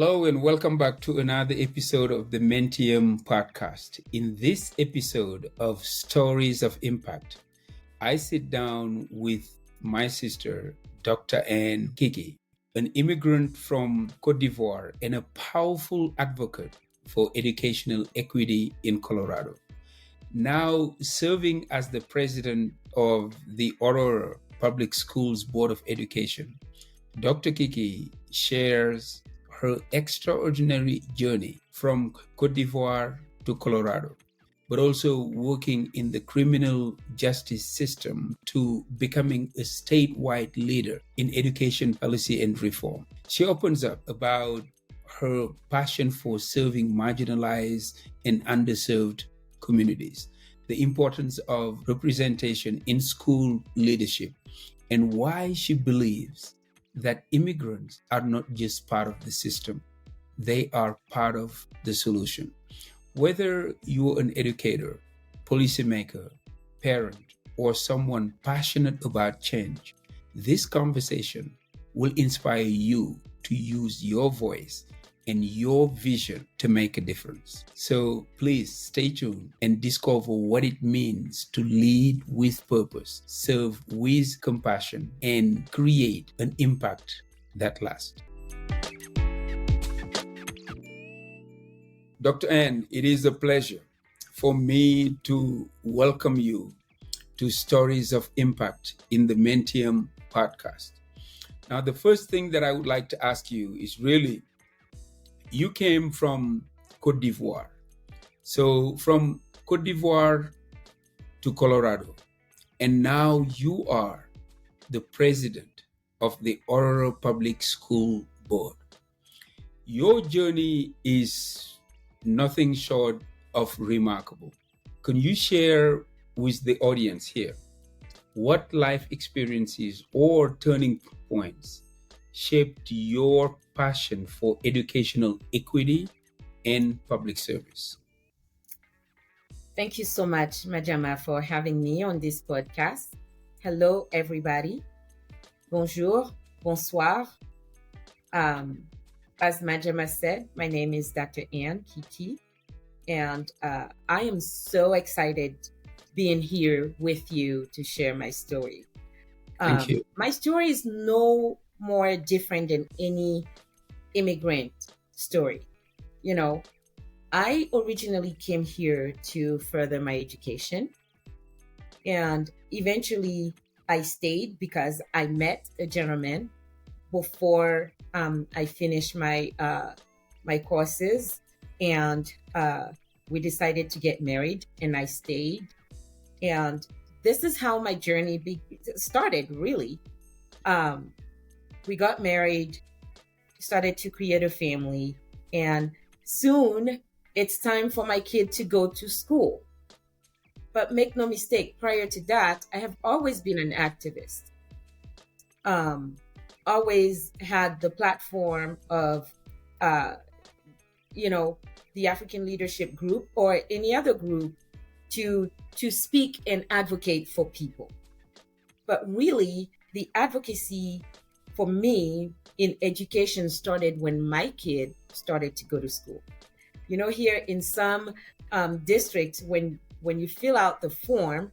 Hello and welcome back to another episode of the Mentium podcast. In this episode of Stories of Impact, I sit down with my sister, Dr. Anne Deke, an immigrant from Côte d'Ivoire and a powerful advocate for educational equity in Colorado. Now serving as the president of the Aurora Public Schools Board of Education, Dr. Keke shares her extraordinary journey from Côte d'Ivoire to Colorado, but also working in the criminal justice system to becoming a statewide leader in education policy and reform. She opens up about her passion for serving marginalized and underserved communities, the importance of representation in school leadership, and why she believes that immigrants are not just part of the system, they are part of the solution. Whether you're an educator, policymaker, parent, or someone passionate about change, this conversation will inspire you to use your voice and your vision to make a difference. So please stay tuned and discover what it means to lead with purpose, serve with compassion, and create an impact that lasts. Dr. Anne, it is a pleasure for me to welcome you to Stories of Impact in the Mentium podcast. Now, the first thing that I would like to ask you is really, you came from Côte d'Ivoire. So from Côte d'Ivoire to Colorado, and now you are the president of the Aurora Public School Board. Your journey is nothing short of remarkable. Can you share with the audience here what life experiences or turning points shaped your passion for educational equity and public service? Thank you so much, Majama, for having me on this podcast. Hello, everybody. Bonjour, bonsoir. As Majama said, my name is Dr. Anne Deke, and I am so excited being here with you to share my story. Thank you. My story is no more different than any immigrant story. You know, I originally came here to further my education, and eventually I stayed because I met a gentleman before I finished my courses, and we decided to get married, and I stayed. And this is how my journey started, really. We got married, started to create a family, and soon it's time for my kid to go to school. But make no mistake, prior to that, I have always been an activist. Always had the platform of, the African Leadership Group or any other group to speak and advocate for people. But really, the advocacy for me in education started when my kid started to go to school. You know, here in some districts, when you fill out the form,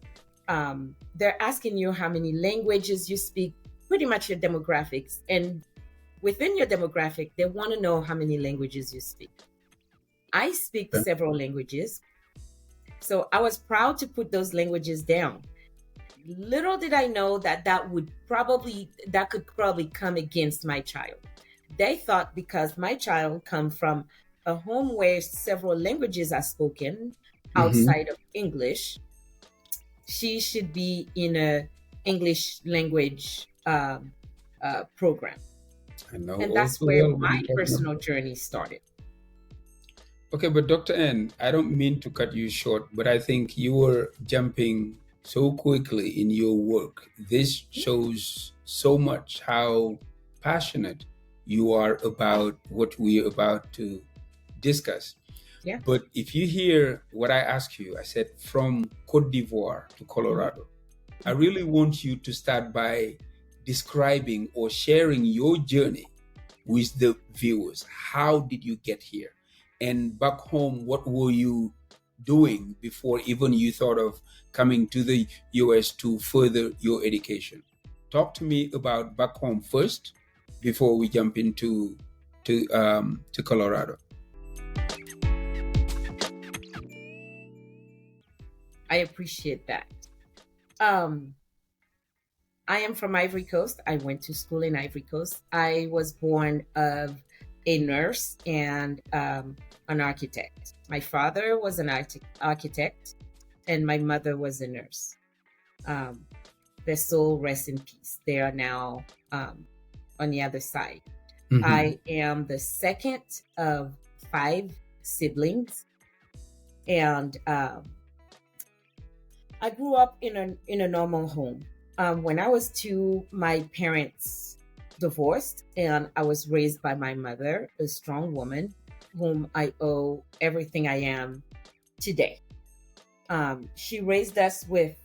they're asking you how many languages you speak, pretty much your demographics. And within your demographic, they want to know how many languages you speak. I speak several languages, so I was proud to put those languages down. Little did I know that could probably come against my child. They thought because my child come from a home where several languages are spoken outside of English, she should be in a English language program. I know. And that's where my personal journey started. Okay, but Dr. N, I don't mean to cut you short, but I think you were jumping so quickly in your work. This shows so much how passionate you are about what we are about to discuss. Yeah. But if you hear what I ask you, I said from Côte d'Ivoire to Colorado. I really want you to start by describing or sharing your journey with the viewers. How did you get here? And back home, what were you doing before even you thought of coming to the US to further your education? Talk to me about back home first before we jump into to Colorado. I appreciate that. I am from Ivory Coast. I went to school in Ivory Coast. I was born of a nurse and an architect. My father was an architect, and my mother was a nurse. Their soul rests in peace. They are now on the other side. Mm-hmm. I am the second of 5 siblings, and I grew up in a normal home. When I was 2, my parents divorced, and I was raised by my mother, a strong woman, whom I owe everything I am today. She raised us with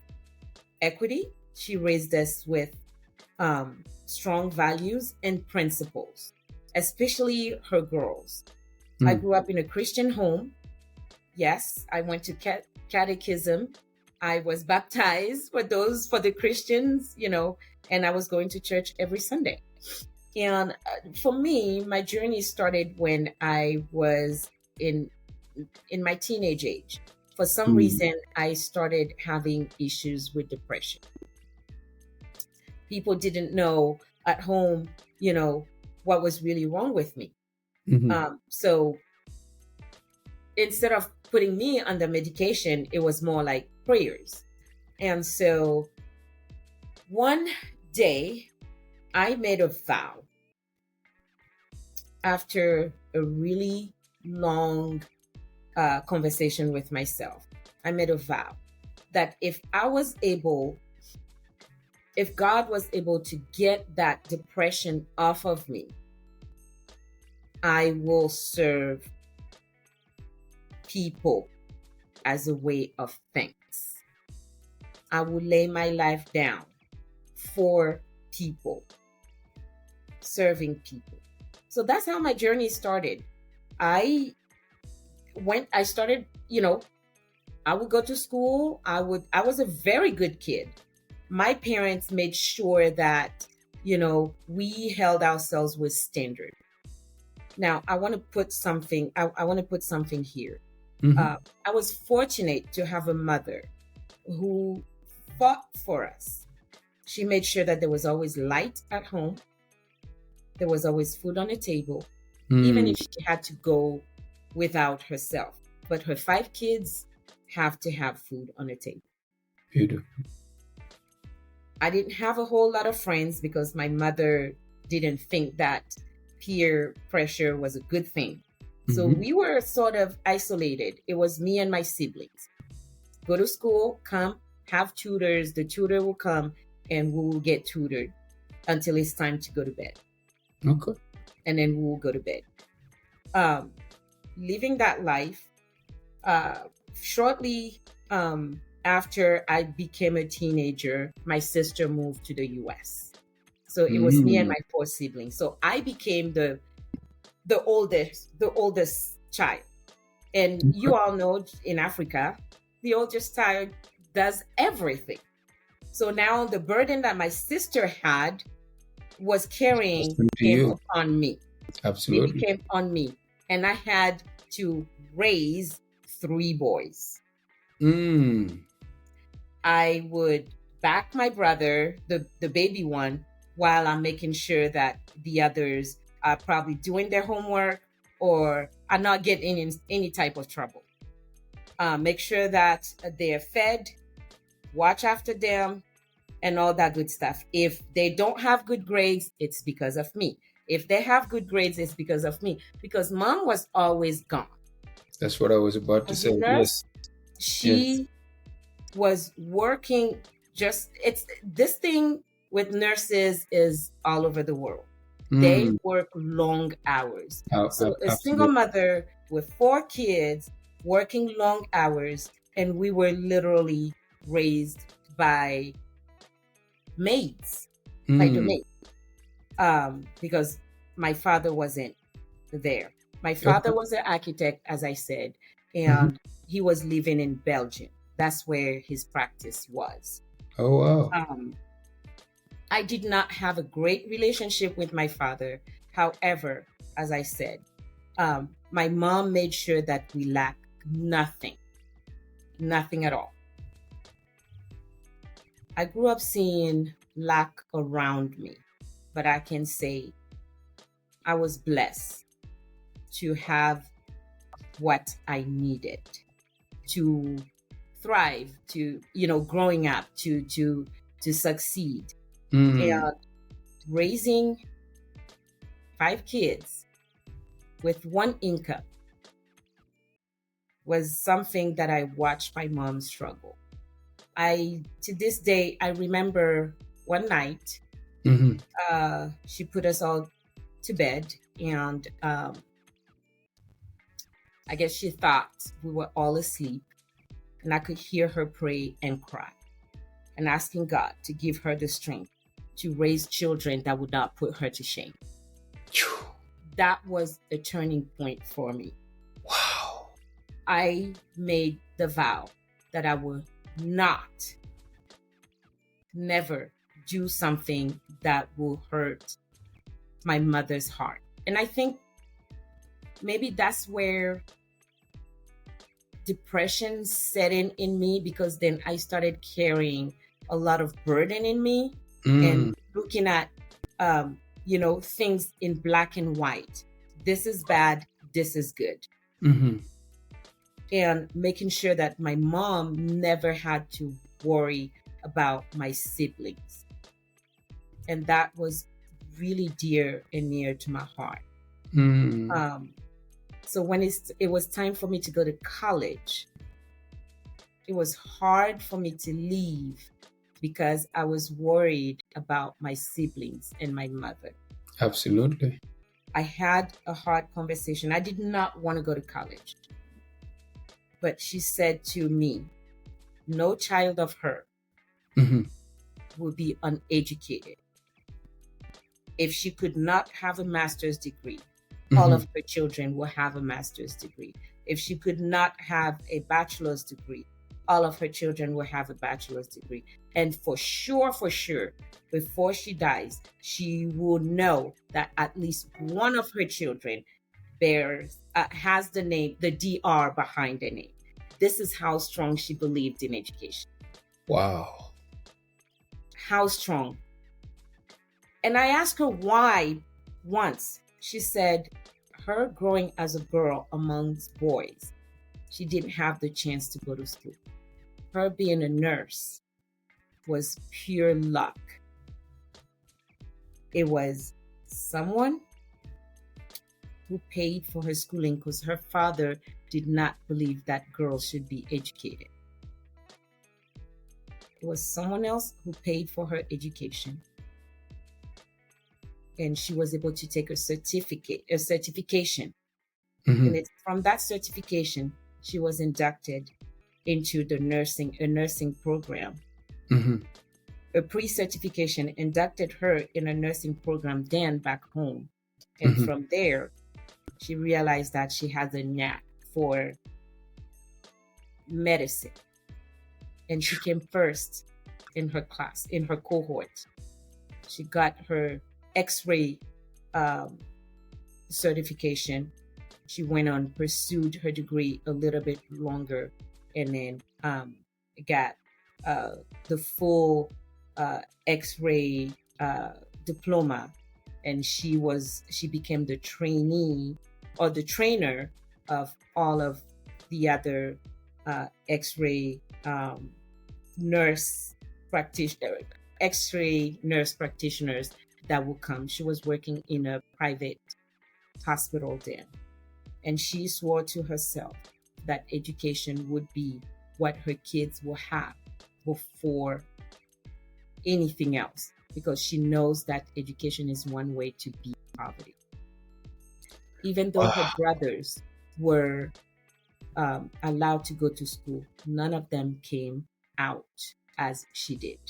equity. She raised us with strong values and principles, especially her girls. I grew up in a Christian home. Yes, I went to catechism. I was baptized for the Christians, and I was going to church every Sunday. And for me, my journey started when I was in my teenage age. For some reason, I started having issues with depression. People didn't know at home, what was really wrong with me. Mm-hmm. So instead of putting me under medication, it was more like prayers. And so one day I made a vow after a really long conversation with myself. I made a vow that if God was able to get that depression off of me, I will serve people as a way of thanks. I will lay my life down for people, serving people. So that's how my journey started. I started, I would go to school. I was a very good kid. My parents made sure that, we held ourselves with standard. Now, I want to put something here. Mm-hmm. I was fortunate to have a mother who fought for us. She made sure that there was always light at home. There was always food on the table, even if she had to go without herself. But her 5 kids have to have food on the table. Beautiful. I didn't have a whole lot of friends because my mother didn't think that peer pressure was a good thing. So we were sort of isolated. It was me and my siblings. Go to school, come, have tutors. The tutor will come and we will get tutored until it's time to go to bed. Okay. And then we will go to bed. Living that life, shortly after I became a teenager, my sister moved to the US. So it was me and my 4 siblings. So I became the oldest child. And you all know in Africa, the oldest child does everything. So now the burden that my sister had was carrying came upon me. Absolutely. It came on me. And I had to raise 3 boys. I would back my brother, the baby one, while I'm making sure that the others are probably doing their homework or are not getting in any type of trouble. Make sure that they're fed, watch after them, and all that good stuff. If they don't have good grades, it's because of me. If they have good grades, it's because of me. Because mom was always gone. That's what I was about to say. Nurse, yes. She was working this thing with nurses is all over the world. They work long hours. So a single mother with 4 kids working long hours, and we were literally raised by maids, by the maid. Because my father wasn't there. My father was an architect, as I said, and he was living in Belgium. That's where his practice was. Oh, wow. I did not have a great relationship with my father. However, as I said, my mom made sure that we lacked nothing at all. I grew up seeing lack around me, but I can say I was blessed to have what I needed to thrive, to, growing up, to succeed. And raising 5 kids with one income was something that I watched my mom struggle. To this day, I remember one night, she put us all to bed, and I guess she thought we were all asleep, and I could hear her pray and cry and asking God to give her the strength to raise children that would not put her to shame. That was a turning point for me. Wow. I made the vow that I would never do something that will hurt my mother's heart. And I think maybe that's where depression set in me, because then I started carrying a lot of burden in me and looking at, things in black and white. This is bad, this is good. And making sure that my mom never had to worry about my siblings. And that was really dear and near to my heart. So when it was time for me to go to college, it was hard for me to leave because I was worried about my siblings and my mother. Absolutely. I had a hard conversation. I did not want to go to college. But she said to me, no child of her will be uneducated. If she could not have a master's degree, all of her children will have a master's degree. If she could not have a bachelor's degree, all of her children will have a bachelor's degree. And for sure, before she dies, she will know that at least one of her children has the name, the DR behind the name. This is how strong she believed in education. Wow. How strong. And I asked her why once. She said her growing as a girl amongst boys, she didn't have the chance to go to school. Her being a nurse was pure luck. It was someone who paid for her schooling because her father did not believe that girls should be educated. It was someone else who paid for her education. And she was able to take a certification. And it's from that certification, she was inducted into a nursing program. A pre-certification inducted her in a nursing program then back home. And from there, she realized that she has a knack for medicine. And she came first in her class, in her cohort. She got her X-ray certification. She went on, pursued her degree a little bit longer, and then got the full X-ray diploma. And she became the trainee or the trainer of all of the other X-ray nurse practitioners that will come. She was working in a private hospital then. And she swore to herself that education would be what her kids will have before anything else, because she knows that education is one way to beat poverty. Even though her brothers were allowed to go to school, none of them came out as she did.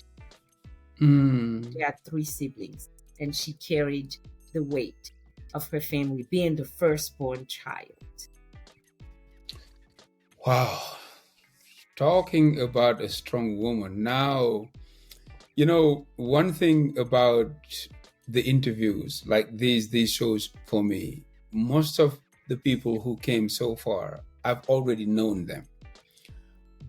She had 3 siblings, and she carried the weight. of her family, being the firstborn child. Wow. Talking about a strong woman. Now, one thing about the interviews like these shows for me, most of the people who came so far, I've already known them.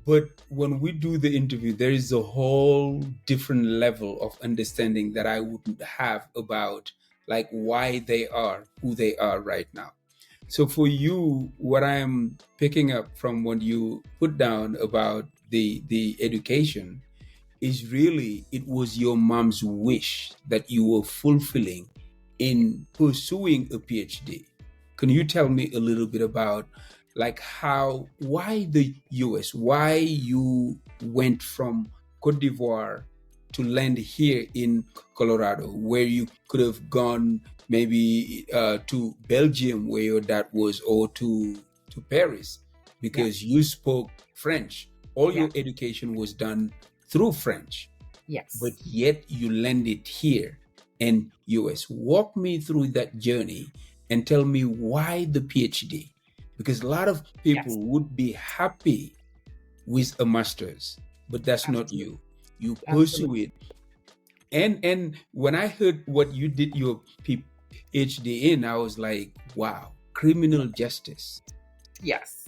But when we do the interview, there is a whole different level of understanding that I wouldn't have about like why they are who they are right now. So for you, what I'm picking up from what you put down about the education is really it was your mom's wish that you were fulfilling in pursuing a PhD. Can you tell me a little bit about like why the US, why you went from Cote d'Ivoire to land here in Colorado, where you could have gone maybe to Belgium where your dad was, or to Paris because you spoke French. All your education was done through French. Yes. But yet you landed here in US. Walk me through that journey and tell me why the PhD. Because a lot of people would be happy with a master's, but that's not you. You pursue it. And when I heard what you did your PhD in, I was like, wow, criminal justice. Yes.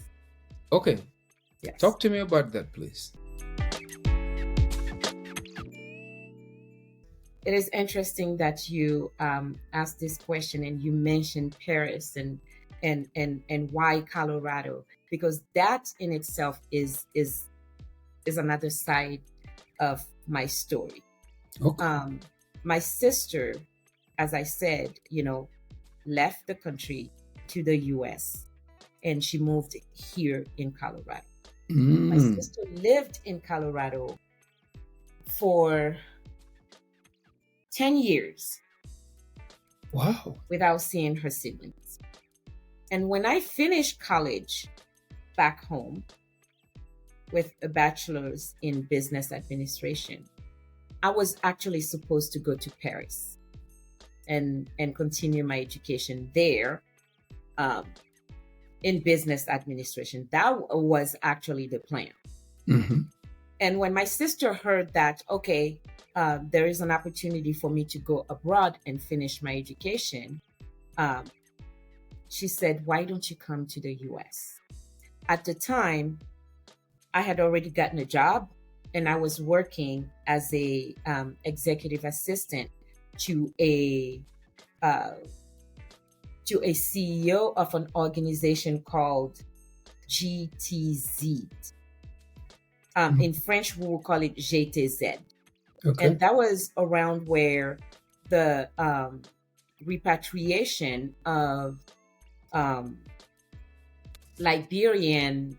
Okay. Yes. Talk to me about that, please. It is interesting that you asked this question and you mentioned Paris and why Colorado, because that in itself is another side of my story. Okay. My sister, as I said, left the country to the US and she moved here in Colorado. My sister lived in Colorado for 10 years. Wow. Without seeing her siblings. And when I finished college back home with a bachelor's in business administration, I was actually supposed to go to Paris and continue my education there in business administration. That was actually the plan. Mm-hmm. And when my sister heard that, okay, there is an opportunity for me to go abroad and finish my education, she said, why don't you come to the US? At the time, I had already gotten a job and I was working as a executive assistant to a CEO of an organization called GTZ. In French, we will call it GTZ. Okay. And that was around where the repatriation of Liberian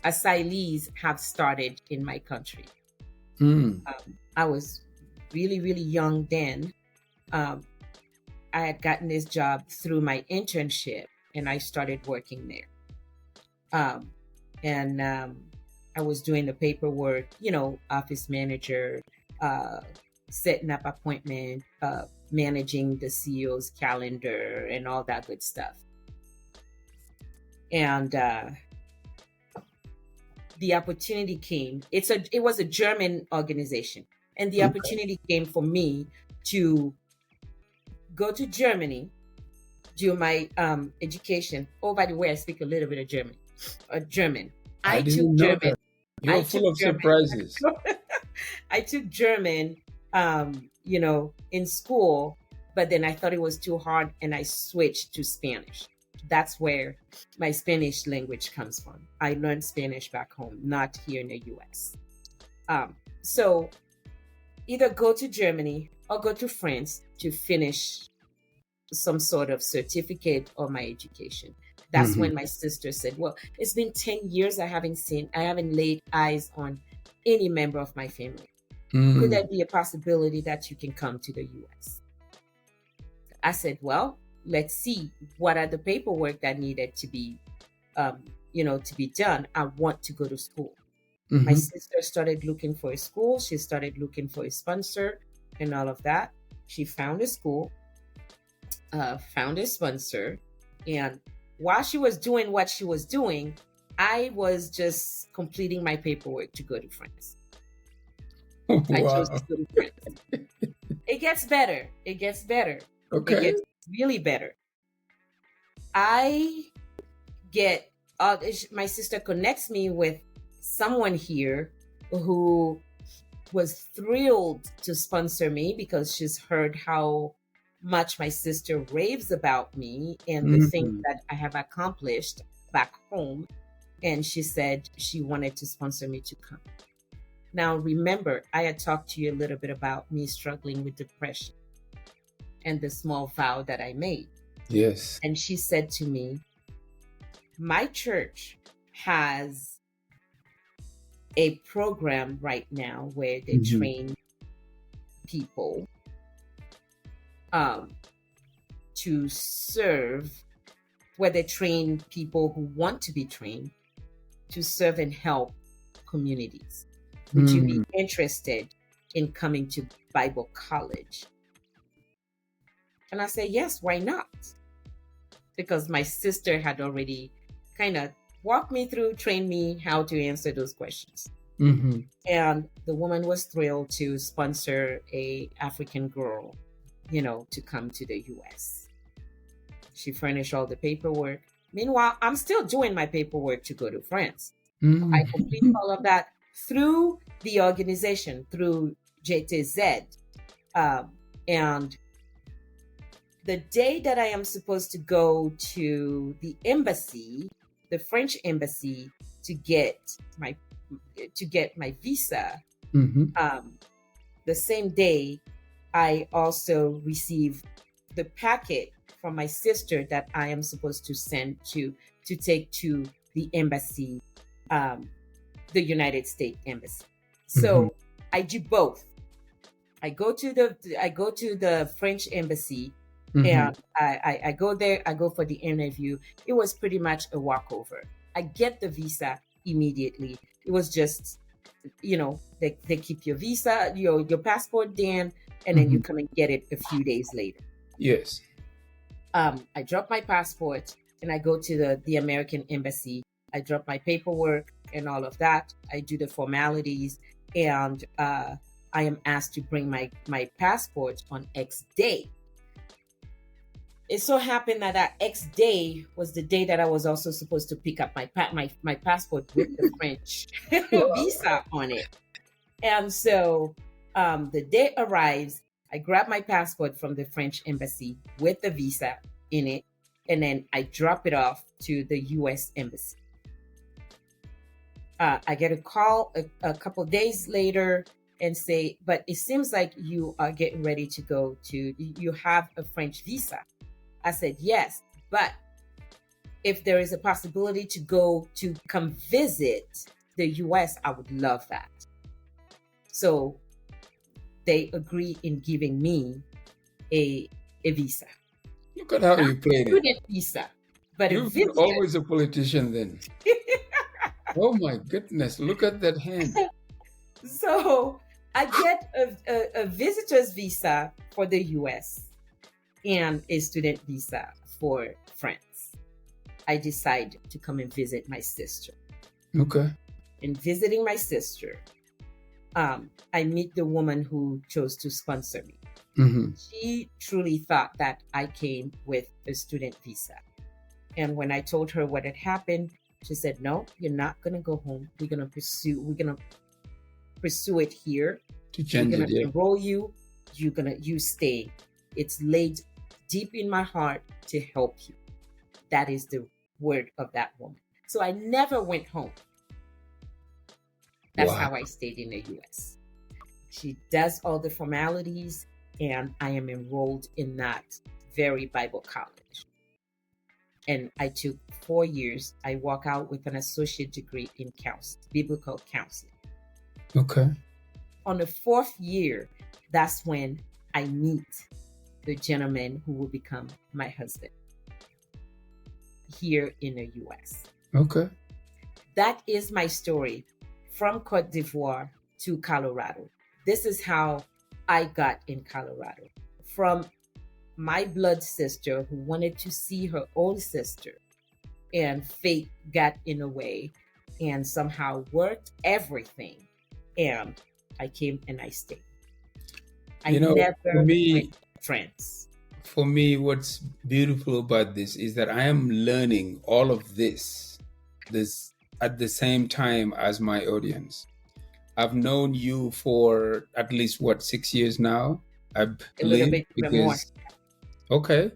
asylees have started in my country. I was really, really young then. I had gotten this job through my internship and I started working there. I was doing the paperwork, office manager, setting up appointment, managing the CEO's calendar and all that good stuff. And the opportunity came. It was a German organization. And the opportunity came for me to go to Germany, do my education. Oh, by the way, I speak a little bit of German. I took German. You're full of surprises. I took German, in school, but then I thought it was too hard and I switched to Spanish. That's where my Spanish language comes from. I learned Spanish back home, not here in the US. So either go to Germany or go to France to finish some sort of certificate or my education. That's when my sister said, well, it's been 10 years I haven't laid eyes on any member of my family. Could there be a possibility that you can come to the US? I said, well, let's see what are the paperwork that needed to be, to be done. I want to go to school. My sister started looking for a school. She started looking for a sponsor and all of that. She found a school, found a sponsor, and while she was doing what she was doing, I was just completing my paperwork to go to France. I chose to Wow. go to France. It gets better. It gets better. Okay. It gets really better. I get my sister connects me with someone here who was thrilled to sponsor me because she's heard how much my sister raves about me and the things Mhm. that I have accomplished back home. And she said she wanted to sponsor me to come. Now, remember, I had talked to you a little bit about me struggling with depression and the small vow that I made. Yes. And she said to me, my church has a program right now where they train people to serve, where they train people who want to be trained to serve and help communities. Would you be interested in coming to Bible college? And I said, yes, why not? Because my sister had already kind of walked me through, trained me how to answer those questions. And the woman was thrilled to sponsor a African girl, to come to the US. She furnished all the paperwork. Meanwhile, I'm still doing my paperwork to go to France. I complete all of that through the organization, through JTZ. And the day that I am supposed to go to the embassy, the French embassy, to get my visa, the same day I also received the packet from my sister that I am supposed to send to take to the embassy, the United States embassy. So I do both. I go to the French embassy, and I go there. I go for the interview. It was pretty much a walkover. I get the visa immediately. It was just, they keep your visa, your passport then, and then you come and get it a few days later. Yes. I drop my passport and I go to the American embassy. I drop my paperwork and all of that. I do the formalities, and I am asked to bring my passport on X day. It so happened that X day was the day that I was also supposed to pick up my passport with the French visa on it. And so the day arrives, I grab my passport from the French embassy with the visa in it, and then I drop it off to the US embassy. I get a call a couple days later and say, but it seems like you are getting ready to go you have a French visa. I said, yes, but if there is a possibility to come visit the US, I would love that. So they agree in giving me a visa. Look at how you played it. Student visa, but You've been always a politician then. Oh my goodness, look at that hand. So I get a visitor's visa for the US and a student visa for France. I decide to come and visit my sister. Okay. In visiting my sister, I meet the woman who chose to sponsor me. She truly thought that I came with a student visa. And when I told her what had happened, she said, no, you're not going to go home. We're going to pursue it here. To change we're going to it, enroll you. You stay. It's laid deep in my heart to help you. That is the word of that woman. So I never went home. That's how I stayed in the US. She does all the formalities, and I am enrolled in that very Bible college. And I took 4 years. I walk out with an associate degree in biblical counseling. Okay. On the 4th year, that's when I meet the gentleman who will become my husband here in the US. Okay. That is my story from Côte d'Ivoire to Colorado. This is how I got in Colorado. from my blood sister who wanted to see her own sister, and fate got in the way and somehow worked everything, and I came and I stayed. I never went friends. For me, what's beautiful about this is that I am learning all of this at the same time as my audience. I've known you for at least 6 years now, I believe. More. Okay.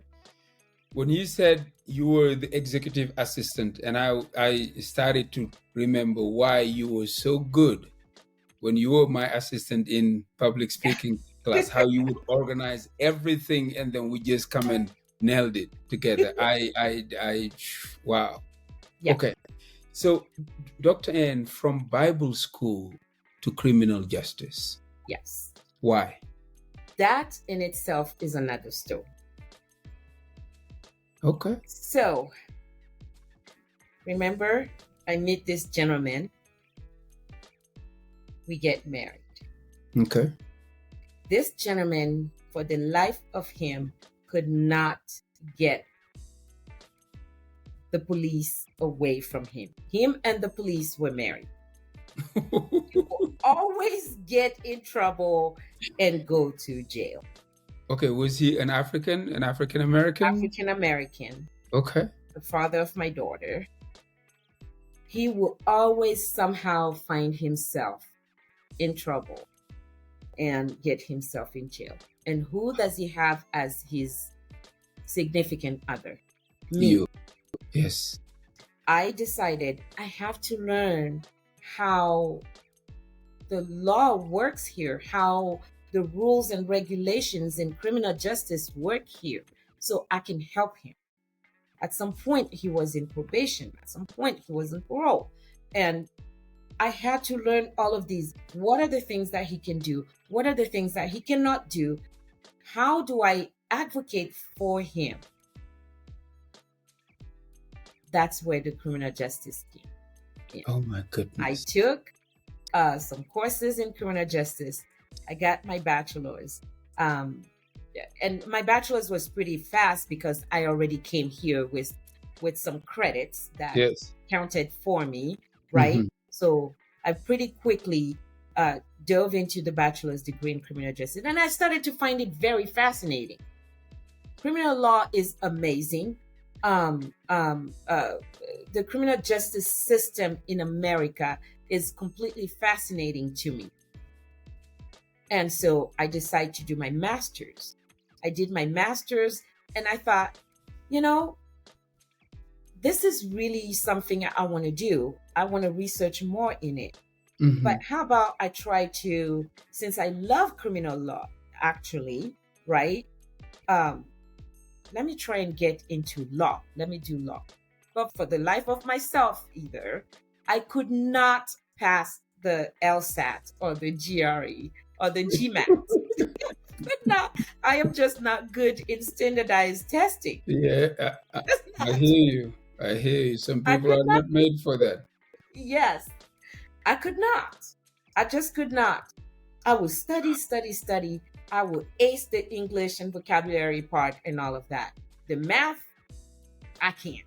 When you said you were the executive assistant, and I started to remember why you were so good when you were my assistant in public speaking class, how you would organize everything and then we just come and nailed it together. Wow. Yeah. Okay. So, Dr. Anne, from Bible school to criminal justice. Yes. Why? That in itself is another story. Okay. So, remember, I meet this gentleman. We get married. Okay. This gentleman, for the life of him, could not get the police away from him. Him and the police were married. He will always get in trouble and go to jail. Okay, was he an African-American? African-American. Okay. The father of my daughter. He will always somehow find himself in trouble and get himself in jail. And who does he have as his significant other? Me. You. Yes. I decided I have to learn how the law works here, how the rules and regulations in criminal justice work here, so I can help him. At some point, he was in probation. At some point, he was in parole. And I had to learn all of these. What are the things that he can do? What are the things that he cannot do? How do I advocate for him? That's where the criminal justice came in. Oh my goodness. I took some courses in criminal justice. I got my bachelor's. And my bachelor's was pretty fast because I already came here with some credits that counted for me, right? Mm-hmm. So I pretty quickly dove into the bachelor's degree in criminal justice, and I started to find it very fascinating. Criminal law is amazing. The criminal justice system in America is completely fascinating to me. And so I decided to do my master's. I did my master's and I thought, this is really something I want to do. I want to research more in it. Mm-hmm. But how about I try to, since I love criminal law, actually, right? Let me try and get into law. Let me do law. But for the life of myself, I could not pass the LSAT or the GRE or the GMAT. I am just not good in standardized testing. Yeah, I hear you. Some people are not made for that. Yes, I could not. I just could not. I would study. I would ace the English and vocabulary part and all of that. The math, I can't.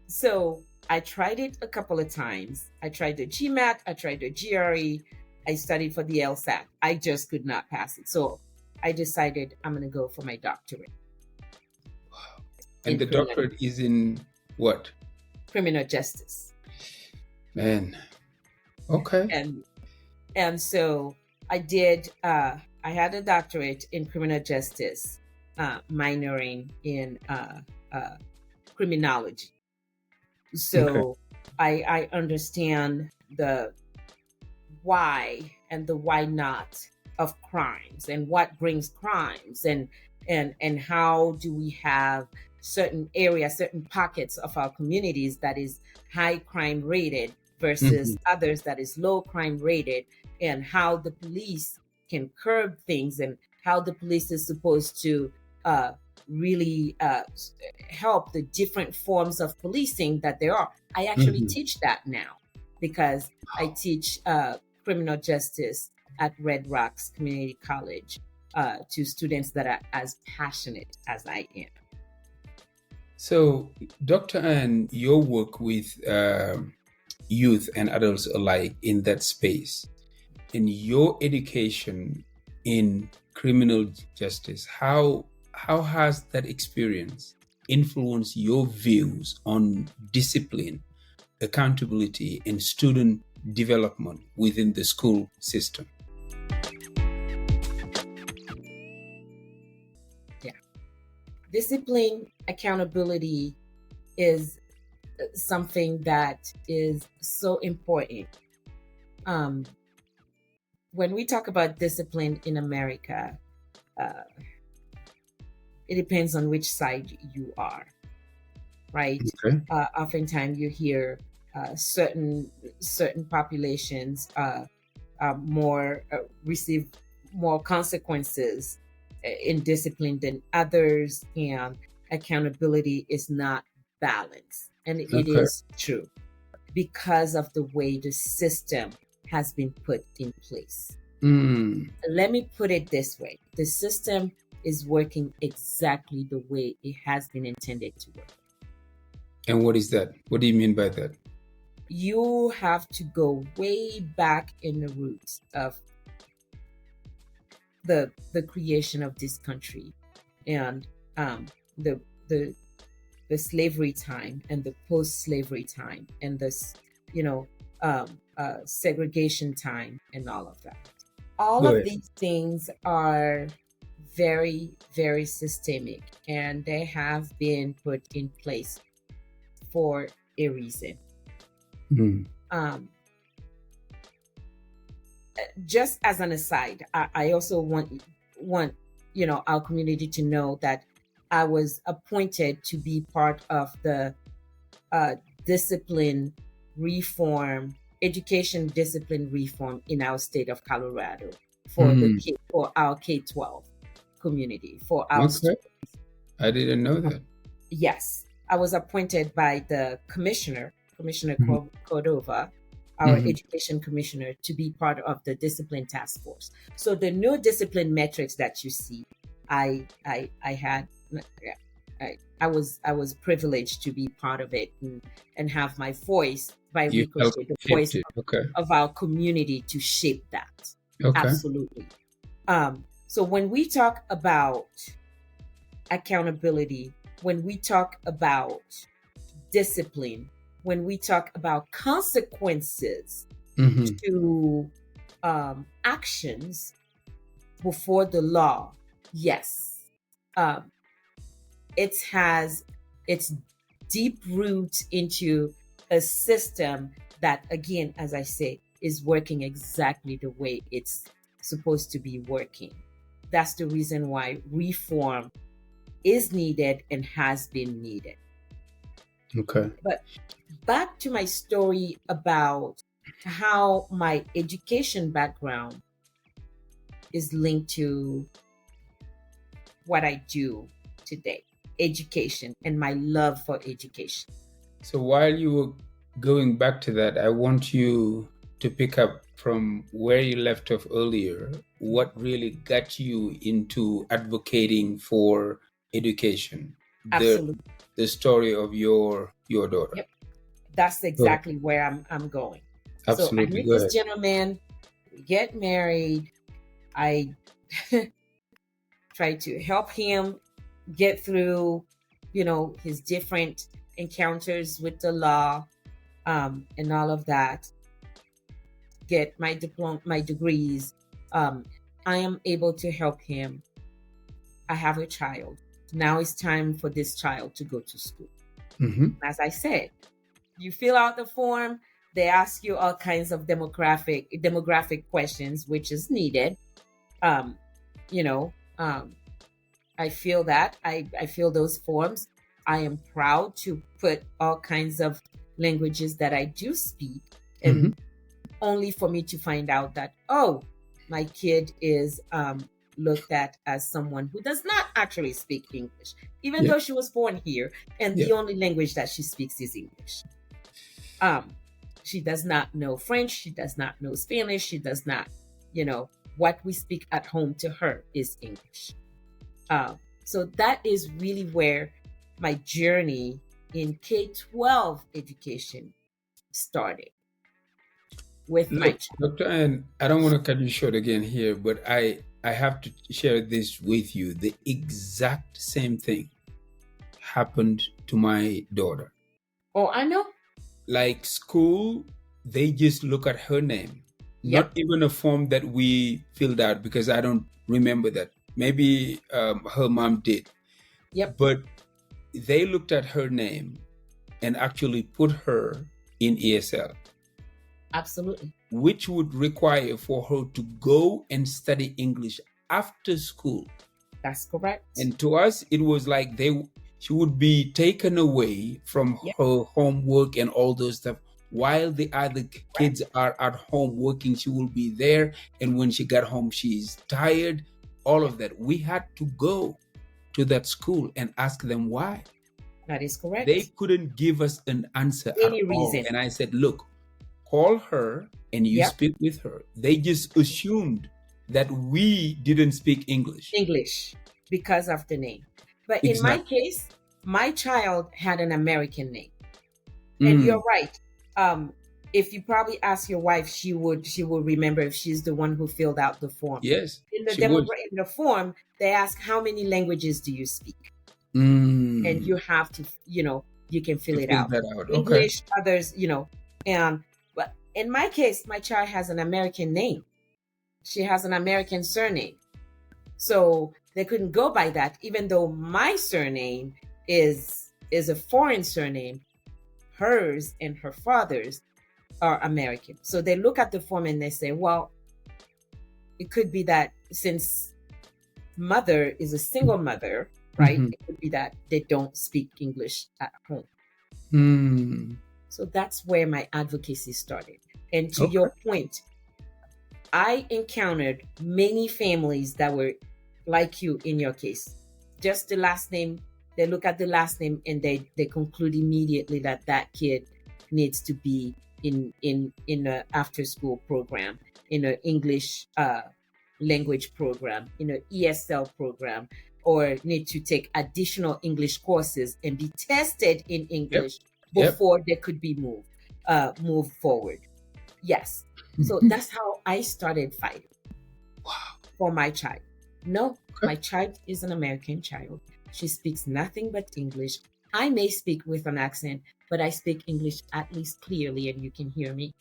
So I tried it a couple of times. I tried the GMAT, I tried the GRE, I studied for the LSAT. I just could not pass it. So I decided I'm going to go for my doctorate. Wow. And the doctorate is in what? Criminal justice. Man. Okay. And so I did, I had a doctorate in criminal justice, minoring in criminology. So I understand the why and the why not of crimes and what brings crimes and how do we have certain areas, certain pockets of our communities that is high crime rated versus others that is low crime rated, and how the police can curb things and how the police is supposed to really help the different forms of policing that there are. I actually teach that now because I teach criminal justice at Red Rocks Community College to students that are as passionate as I am. So, Dr. Anne, your work with youth and adults alike in that space, and your education in criminal justice, how has that experience influenced your views on discipline, accountability, and student development within the school system? Yeah. Discipline, accountability is something that is so important. When we talk about discipline in America, it depends on which side you are, right? Okay. Oftentimes you hear certain populations receive more consequences in discipline than others, and accountability is not balanced. And it is true because of the way the system has been put in place. Let me put it this way. The system is working exactly the way it has been intended to work. And what is that? What do you mean by that? You have to go way back in the roots of the creation of this country, and the slavery time and the post-slavery time, and this segregation time, and all of that. All of these things are very, very systemic, and they have been put in place for a reason. Just as an aside, I also want our community to know that I was appointed to be part of the education discipline reform in our state of Colorado for our K-12 community, for our students. I didn't know that. Yes, I was appointed by the Commissioner Cordova, our education commissioner, to be part of the discipline task force. So the new discipline metrics that you see, I was privileged to be part of it and have my voice, by ricochet, the voice of our community to shape that. Okay. Absolutely. So when we talk about accountability, when we talk about discipline, when we talk about consequences to actions before the law, yes, it has its deep roots into a system that, again, as I say, is working exactly the way it's supposed to be working. That's the reason why reform is needed and has been needed. Okay. But back to my story about how my education background is linked to what I do today, education, and my love for education. So while you were going back to that, I want you to pick up from where you left off earlier. What really got you into advocating for education? Absolutely. The story of your daughter. Yep. That's exactly where I'm going. Absolutely. So I meet this gentleman, we get married. I try to help him get through, his different encounters with the law, and all of that. Get my diploma, my degrees. I am able to help him. I have a child. Now it's time for this child to go to school. As I said, you fill out the form. They ask you all kinds of demographic questions, which is needed. I feel that. I fill those forms. I am proud to put all kinds of languages that I do speak, and only for me to find out that, my kid is looked at as someone who does not actually speak English, even though she was born here, and the only language that she speaks is English. She does not know French. She does not know Spanish. She does not what we speak at home to her is English. So that is really where my journey in K-12 education started with my Look, Dr. Anne, I don't want to cut you short again here, but I have to share this with you. The exact same thing happened to my daughter. Oh, I know. Like school, they just look at her name. Yep. Not even a form that we filled out, because I don't remember that. Maybe her mom did. Yep. But they looked at her name and actually put her in ESL. Absolutely. Which would require for her to go and study English after school. That's correct. And to us, it was like she would be taken away from her homework and all those stuff. While the other kids are at home working, she will be there. And when she got home, she's tired. All of that. We had to go to that school and ask them why. That is correct. They couldn't give us an answer Any at all. reason. And I said, look, call her and you speak with her. They just assumed that we didn't speak English. Because of the name. But in my case, my child had an American name. And you're right. If you probably ask your wife, she would remember if she's the one who filled out the form. Yes. In the form, they ask, how many languages do you speak? And you have to, you can fill it out. English, others, but in my case, my child has an American name. She has an American surname. So they couldn't go by that, even though my surname is a foreign surname. Hers and her father's are American. So they look at the form and they say, well, it could be that since mother is a single mother, right? It could be that they don't speak English at home. So that's where my advocacy started. And to your point, I encountered many families that were like you in your case. Just the last name, they look at the last name and they conclude immediately that kid needs to be in an after school program, in an English language program, in an ESL program, or need to take additional English courses and be tested in English before they could be moved forward. Yes. So that's how I started fighting for my child. No, my child is an American child. She speaks nothing but English. I may speak with an accent, but I speak English at least clearly, and you can hear me.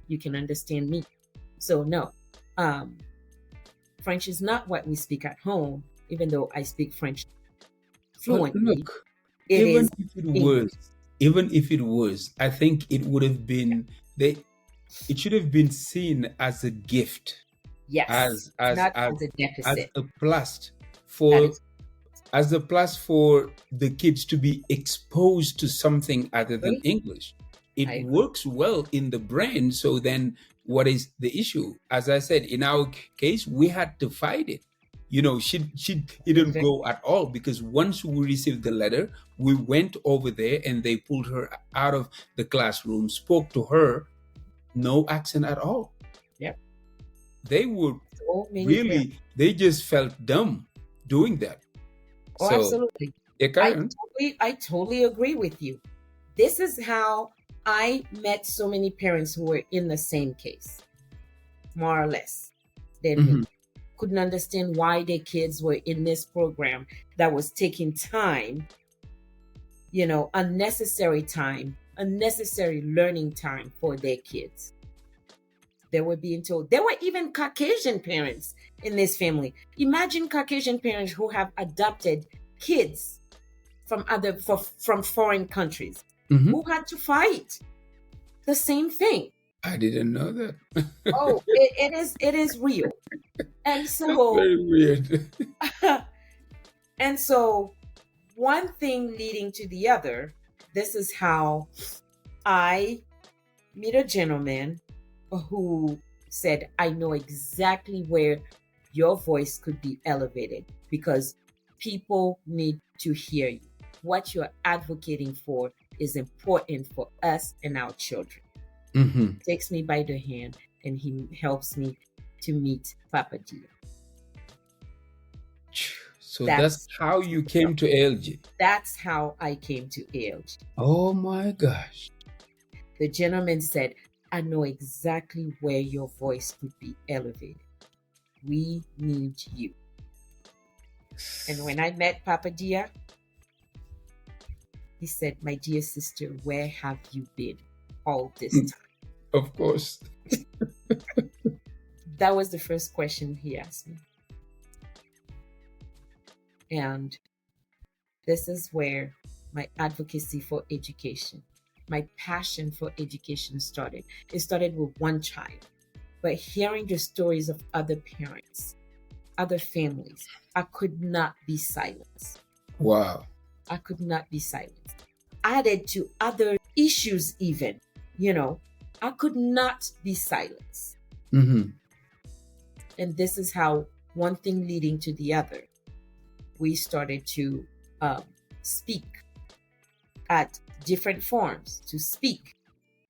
You can understand me. So no, French is not what we speak at home, even though I speak French fluently. Look, even if it was, I think it would have been it should have been seen as a gift. Yes, not as a deficit. As a plus for the kids to be exposed to something other than English. It works well in the brain. So then what is the issue? As I said, in our case, we had to fight it. She didn't go at all, because once we received the letter, we went over there and they pulled her out of the classroom, spoke to her, no accent at all. Yep. They were they just felt dumb doing that. Oh, absolutely. I totally agree with you. This is how I met so many parents who were in the same case, more or less, than me. Couldn't understand why their kids were in this program that was taking time, unnecessary learning time for their kids. They were being told. There were even Caucasian parents in this family. Imagine Caucasian parents who have adopted kids from foreign countries who had to fight the same thing. I didn't know that. Oh, it is real. And so that's very weird. And so one thing leading to the other, this is how I meet a gentleman who said, I know exactly where your voice could be elevated, because people need to hear you. What you're advocating for is important for us and our children. Takes me by the hand and he helps me to meet Papa Dia. So that's how you came to ALG. That's how I came to ALG. Oh my gosh. The gentleman said, I know exactly where your voice could be elevated. We need you. And when I met Papa Dia, he said, my dear sister, where have you been all this time? Of course. That was the first question he asked me. And this is where my advocacy for education, my passion for education started. It started with one child, but hearing the stories of other parents, other families, I could not be silenced. Wow. I could not be silenced. Added to other issues even, I could not be silenced. Mm-hmm. And this is how one thing leading to the other, we started to speak at different forums, to speak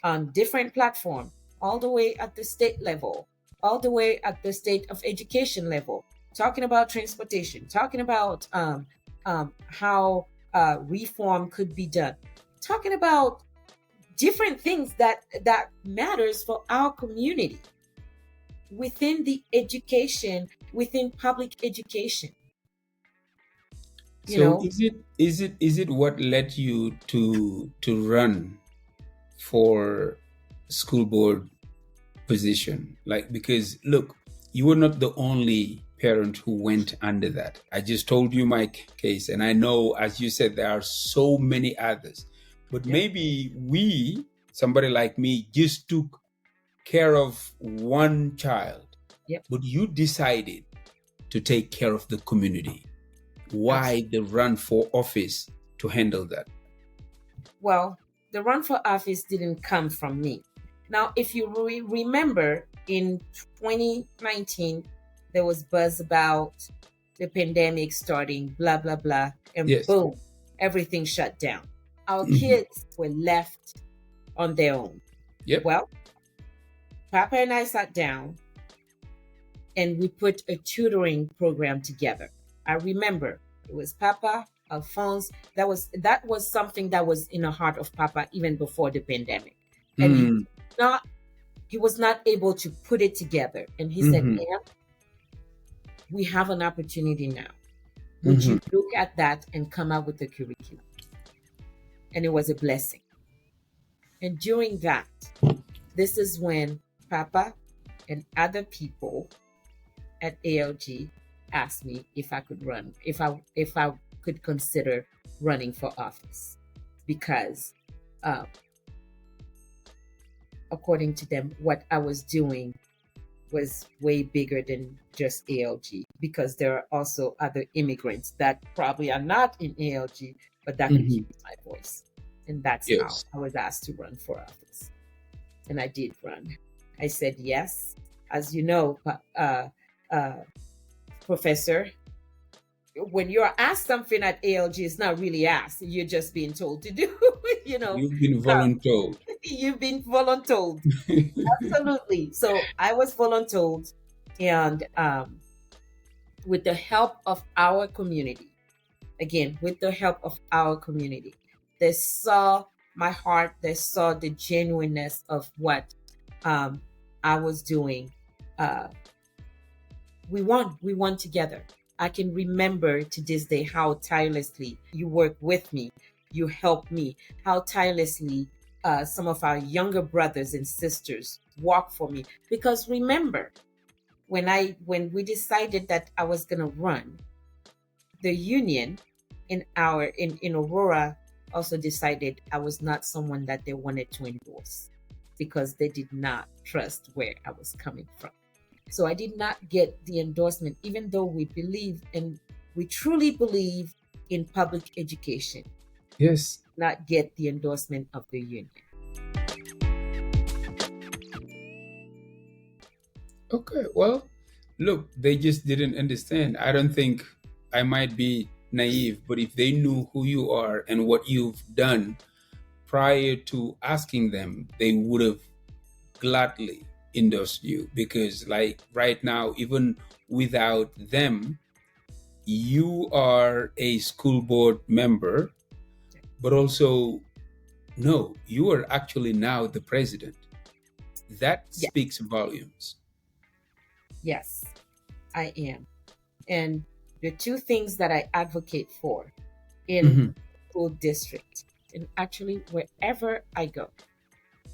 on different platforms, all the way at the state level, all the way at the state of education level, talking about transportation, talking about how reform could be done, talking about different things that matters for our community within the education, within public education. So is it what led you to run for school board position? Like, because look, you were not the only parent who went under that. I just told you my case, and I know, as you said, there are so many others. But maybe somebody like me, just took care of one child. Yep. But you decided to take care of the community. Why the run for office to handle that? Well, the run for office didn't come from me. Now, if you remember, in 2019, there was buzz about the pandemic starting, blah, blah, blah, and boom, everything shut down. Our kids were left on their own. Yep. Well, Papa and I sat down and we put a tutoring program together. I remember it was Papa, Alphonse. That was something that was in the heart of Papa even before the pandemic. And he was not able to put it together. And he said, Anne, we have an opportunity now. Would you look at that and come up with a curriculum? And it was a blessing. And during that, this is when Papa and other people at ALG asked me if I could run, if I could consider running for office, because according to them, what I was doing was way bigger than just ALG, because there are also other immigrants that probably are not in ALG, but that could use my voice. And that's how I was asked to run for office. And I did run. I said yes. As you know, Professor, when you're asked something at ALG, it's not really asked. You're just being told to do, You've been voluntold. You've been voluntold. Absolutely. So I was voluntold, and with the help of our community, they saw my heart, they saw the genuineness of what I was doing. We won together. I can remember to this day how tirelessly you worked with me, you helped me, how tirelessly some of our younger brothers and sisters walked for me. Because remember, when we decided that I was gonna run, the union in Aurora also decided I was not someone that they wanted to endorse, because they did not trust where I was coming from. So I did not get the endorsement, even though we believe, and we truly believe in public education. Yes. Not get the endorsement of the union. Okay, well, look, they just didn't understand. I don't think, I might be naive, but if they knew who you are and what you've done prior to asking them, they would have gladly endorsed you, because like right now, even without them, you are a school board member, but also, no, you are actually now the president. That Yeah. speaks volumes. Yes, I am. And the two things that I advocate for in Mhm. school district, and actually wherever I go,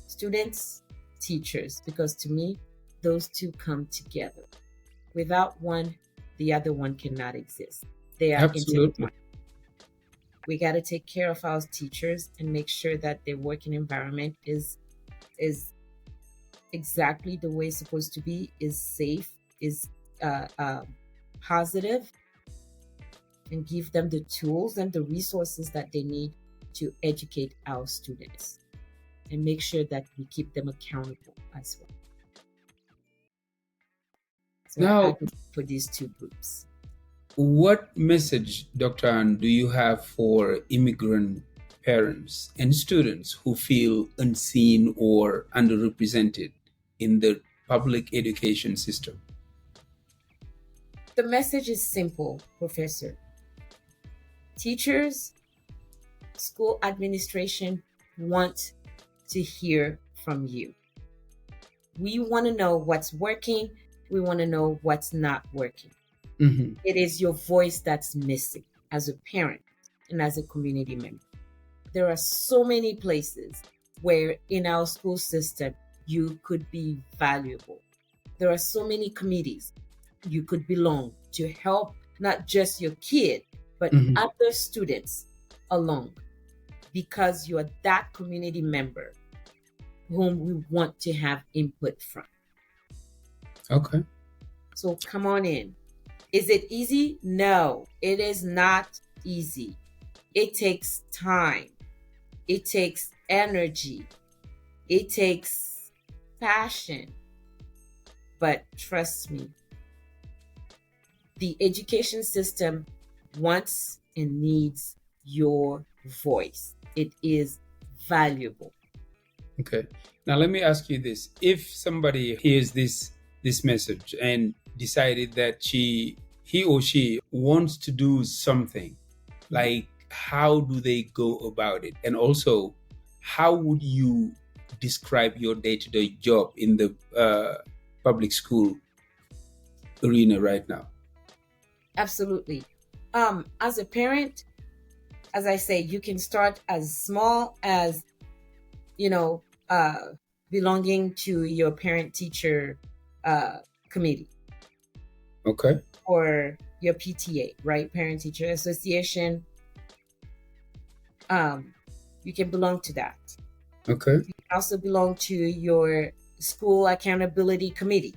students, teachers, because to me, those two come together. Without one, the other one cannot exist. They are Absolutely. intertwined. We got to take care of our teachers and make sure that their working environment is exactly the way it's supposed to be, is safe, is uh, uh, positive, and give them the tools and the resources that they need to educate our students, and make sure that we keep them accountable as well. So I Now, advocate for these two groups. what message, Dr. Ann, do you have for immigrant parents and students who feel unseen or underrepresented in the public education system? The message is simple, Professor. Teachers, school administration want to hear from you. We want to know what's working. We want to know what's not working. Mm-hmm. It is your voice that's missing as a parent and as a community member. There are so many places where in our school system you could be valuable. There are so many committees you could belong to help not just your kid, but Mm-hmm. other students along, because you are that community member whom we want to have input from. Okay. So come on in. Is it easy? No, it is not easy. It takes time. It takes energy. It takes passion. But trust me, the education system wants and needs your voice. It is valuable. Okay. Now let me ask you this. If somebody hears this message and decided that he or she wants to do something, like how do they go about it? And also, how would you describe your day-to-day job in the public school arena right now? Absolutely. As a parent, as I say, you can start as small as, belonging to your parent-teacher committee Okay. or your PTA, right? Parent-teacher association. You can belong to that. Okay. You can also belong to your school accountability committee,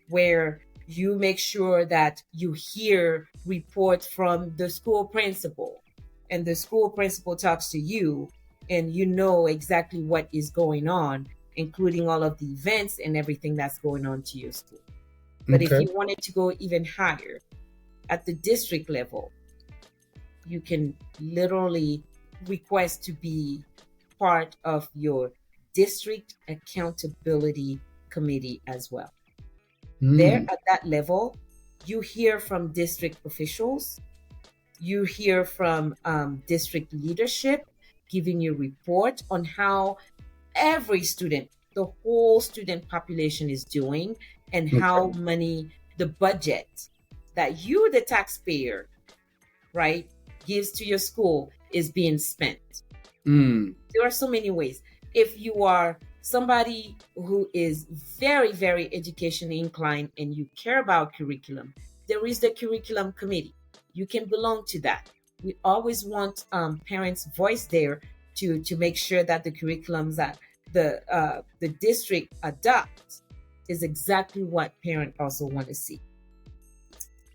where you make sure that you hear reports from the school principal, and the school principal talks to you, and you know exactly what is going on, including all of the events and everything that's going on to your school. But if Okay. you wanted to go even higher at the district level, you can literally request to be part of your district accountability committee as well. There at that level, you hear from district officials, you hear from district leadership giving you report on how every student, the whole student population is doing, and how money, the budget that you, the taxpayer, right, gives to your school is being spent. There are so many ways. If you are somebody who is very, very educationally inclined and you care about curriculum, there is the curriculum committee. You can belong to that. We always want parents' voice there to make sure that the curriculums that the district adopts is exactly what parents also want to see.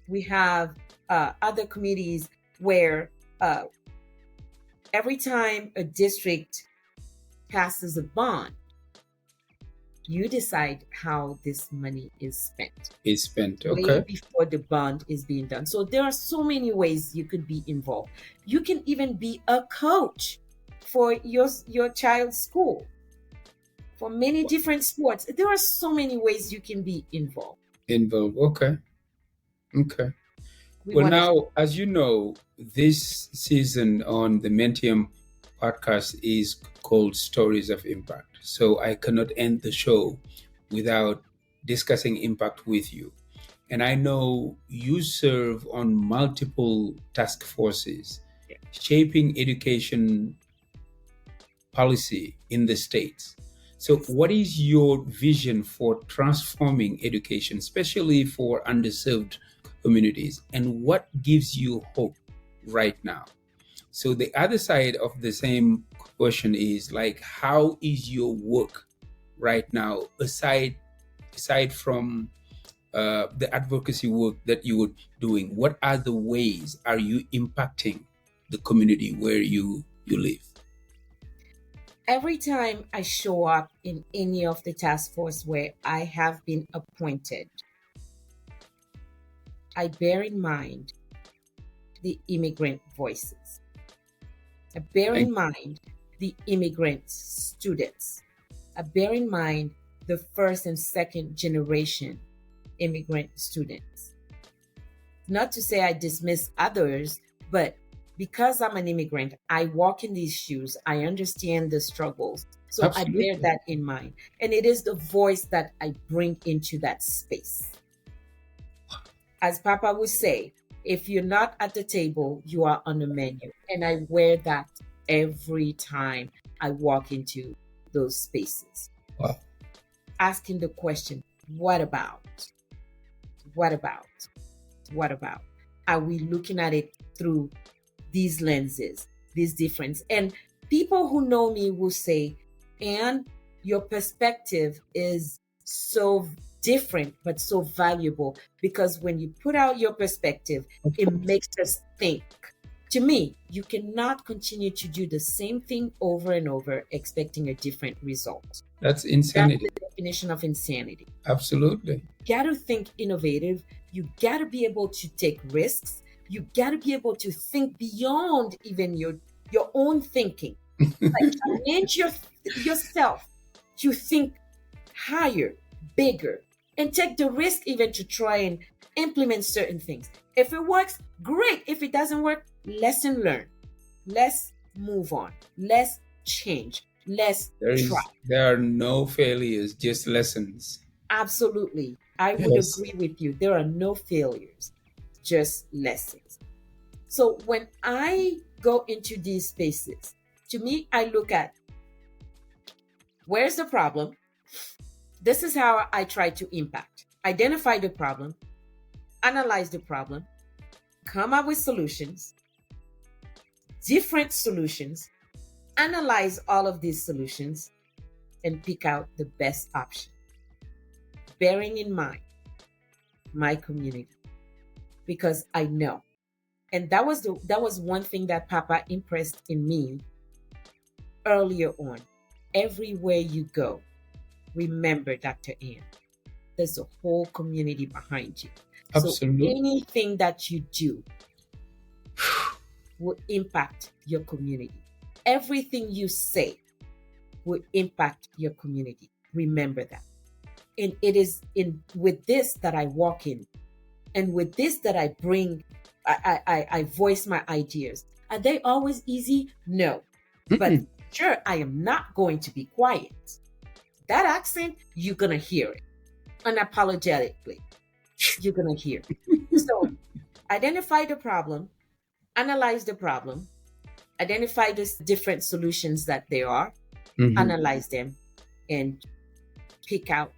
We have other committees where every time a district passes a bond, you decide how this money is spent. Is spent. Way Okay. before the bond is being done. So there are so many ways you could be involved. You can even be a coach for your child's school. for many different sports. There are so many ways you can be involved. Okay. We Well, want to. now, as you know, this season on the Mentium podcast is called Stories of Impact. So I cannot end the show without discussing impact with you. And I know you serve on multiple task forces shaping education policy in the States. So, what is your vision for transforming education, especially for underserved communities, and what gives you hope right now? So, the other side of the same question is like, how is your work right now, aside from the advocacy work that you were doing? What other ways are you impacting the community where you live? Every time I show up in any of the task force where I have been appointed, I bear in mind the immigrant voices. I bear in mind the immigrant students. I bear in mind the first and second generation immigrant students. Not to say I dismiss others, but because I'm an immigrant, I walk in these shoes. I understand the struggles. So Absolutely. I bear that in mind. And it is the voice that I bring into that space. As Papa would say, if you're not at the table, you are on the menu. And I wear that every time I walk into those spaces. Wow. Asking the question, what about? What about? What about? Are we looking at it through these lenses, these differences? And people who know me will say, Anne, your perspective is so different, but so valuable, because when you put out your perspective, it makes us think. To me, you cannot continue to do the same thing over and over, expecting a different result. That's insanity. That's the definition of insanity. Absolutely. You got to think innovative. You got to be able to take risks. You got to be able to think beyond even your own thinking. Like challenge yourself to think higher, bigger, and take the risk even to try and implement certain things. If it works, great. If it doesn't work, lesson learned. Let's move on. Let's change. Let's try. There are no failures, just lessons. Absolutely. I would agree with you. There are no failures, just lessons. So when I go into these spaces, to me, I look at where's the problem? This is how I try to impact. Identify the problem, analyze the problem, come up with solutions, different solutions, analyze all of these solutions, and pick out the best option, bearing in mind my community, because I know. And that was one thing that Papa impressed in me earlier on. Everywhere you go, remember, Dr. Anne, there's a whole community behind you. Absolutely. So anything that you do will impact your community. Everything you say will impact your community. Remember that. And it is with this that I walk in, and with this that I bring, I voice my ideas. Are they always easy? No. But sure, I am not going to be quiet. That accent, you're going to hear it. Unapologetically, you're going to hear it. So identify the problem, analyze the problem, identify the different solutions that there are, analyze them, and pick out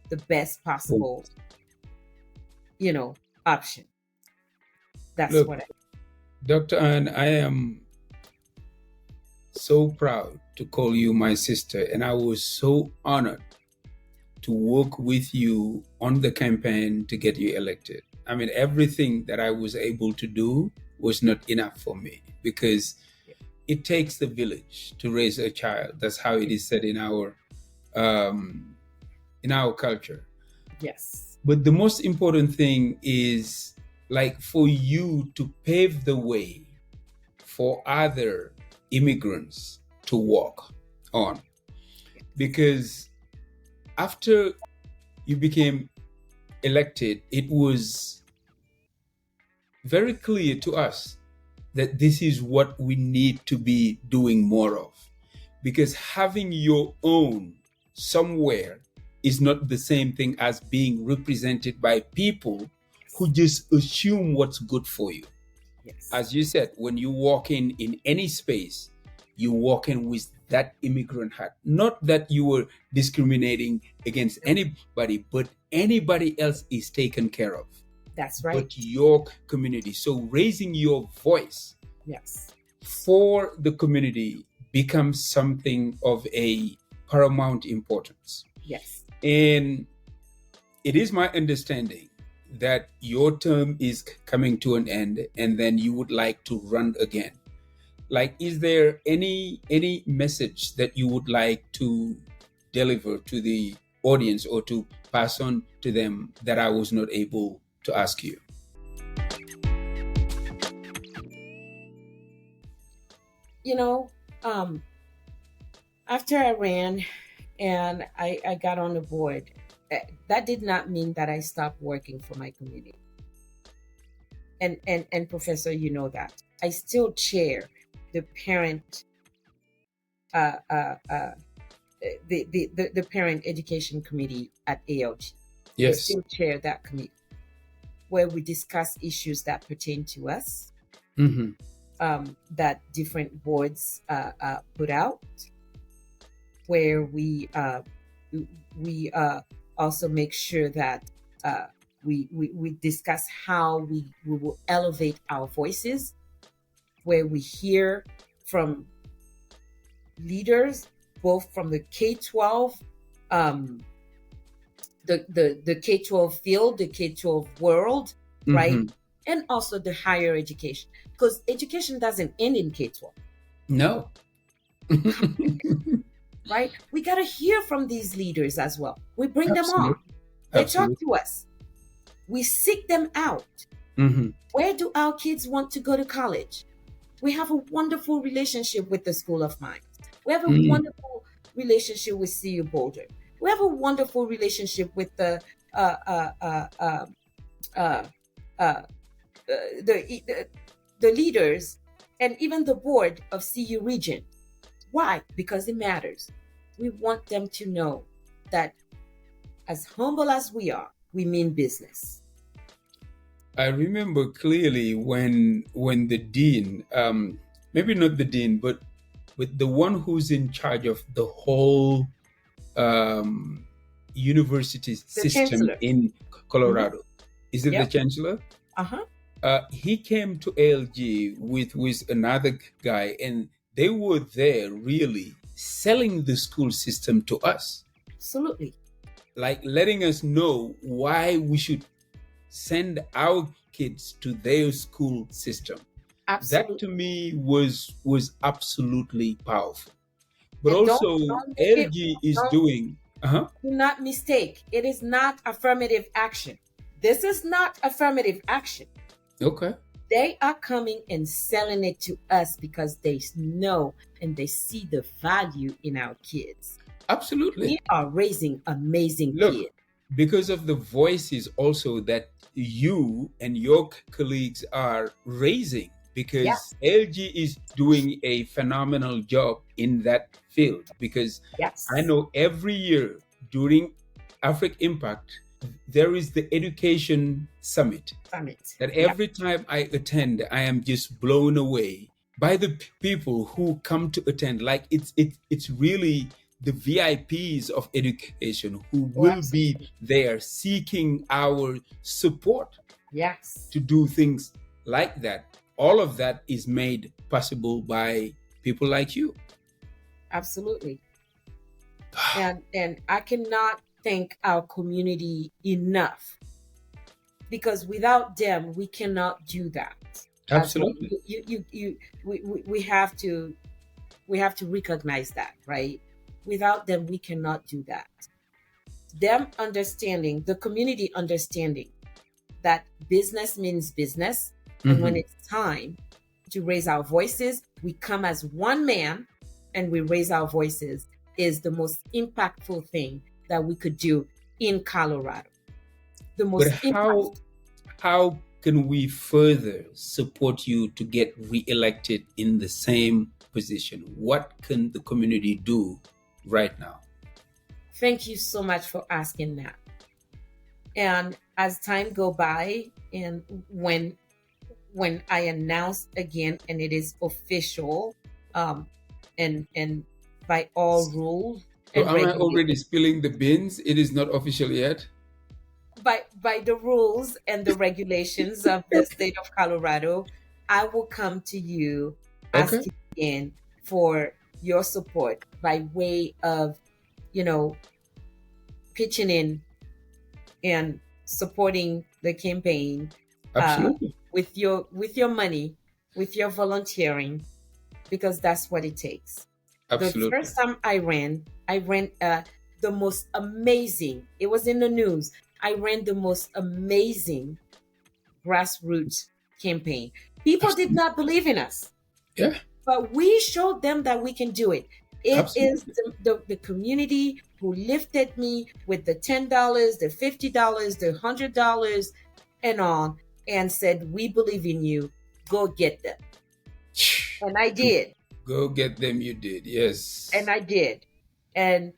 the best possible, option. That's what I... Dr. Anne, I am so proud to call you my sister, and I was so honored to work with you on the campaign to get you elected. I mean, everything that I was able to do was not enough for me, because it takes the village to raise a child. That's how it is said in our culture. Yes. But the most important thing is like for you to pave the way for other immigrants to walk on. because after you became elected, it was very clear to us that this is what we need to be doing more of. Because having your own somewhere is not the same thing as being represented by people who just assume what's good for you. Yes. As you said, when you walk in any space, you walk in with that immigrant hat. Not that you were discriminating against anybody, but anybody else is taken care of. That's right. But your community. So raising your voice, yes, for the community becomes something of a paramount importance. Yes. And it is my understanding that your term is coming to an end and then you would like to run again. Like, is there any message that you would like to deliver to the audience or to pass on to them that I was not able to ask you? You know, after I ran and I got on the board, that did not mean that I stopped working for my community. And Professor, you know that. I still chair the parent the parent education committee at ALG. Yes. I still chair that committee where we discuss issues that pertain to us, that different boards put out, where we also make sure that we discuss how we will elevate our voices, where we hear from leaders, both from the K-12, the K-12 field, the K-12 world, right? And also the higher education, because education doesn't end in K-12. No. Right? We got to hear from these leaders as well. We bring them Absolutely. on. They Absolutely. talk to us. We seek them out. Where do our kids want to go to college? We have a wonderful relationship with the School of Mines. We have a wonderful relationship with CU Boulder. We have a wonderful relationship with the leaders and even the board of CU Region. Why? Because it matters. We want them to know that as humble as we are, we mean business. I remember clearly when the dean, maybe not the dean, but with the one who's in charge of the whole university system chancellor. in Colorado. Is it Yep. the chancellor? Uh-huh. He came to ALG with another guy, and they were there really selling the school system to us. Absolutely. Like letting us know why we should send our kids to their school system. Absolutely. That to me was absolutely powerful. But And also ALG is doing do not mistake. It is not affirmative action. This is not affirmative action. Okay. They are coming and selling it to us because they know and they see the value in our kids. Absolutely. We are raising amazing Look, kids. because of the voices also that you and your colleagues are raising, because Yes. LG is doing a phenomenal job in that field. Because Yes. I know every year during Africa Impact, there is the education summit. That every time I attend, I am just blown away by the people who come to attend. Like it's really the VIPs of education who will be there seeking our support. Yes. To do things like that. All of that is made possible by people like you. Absolutely. And I cannot thank our community enough, because without them we cannot do that. Absolutely. We have to recognize that, right? Without them we cannot do that. Them understanding, the community understanding that business means business, and when it's time to raise our voices, we come as one man and we raise our voices is the most impactful thing that we could do in Colorado. The But most impactful. how can we further support you to get reelected in the same position? What can the community do right now? Thank you so much for asking that. And as time go by, and when I announce again, and it is official, and by all rules So and am I regulations, already spilling the beans? It is not official yet. by the rules and the regulations of the state of Colorado, I will come to you Okay. asking again for your support by way of, pitching in and supporting the campaign Absolutely. with your money, with your volunteering, because that's what it takes. Absolutely. The first time I ran the most amazing, it was in the news, I ran the most amazing grassroots campaign. People did not believe in us. Yeah. But we showed them that we can do it. It is the community who lifted me with the $10, the $50, the $100, and on, and said, "We believe in you. Go get them." And I did. Go get them. You did. Yes. And I did. And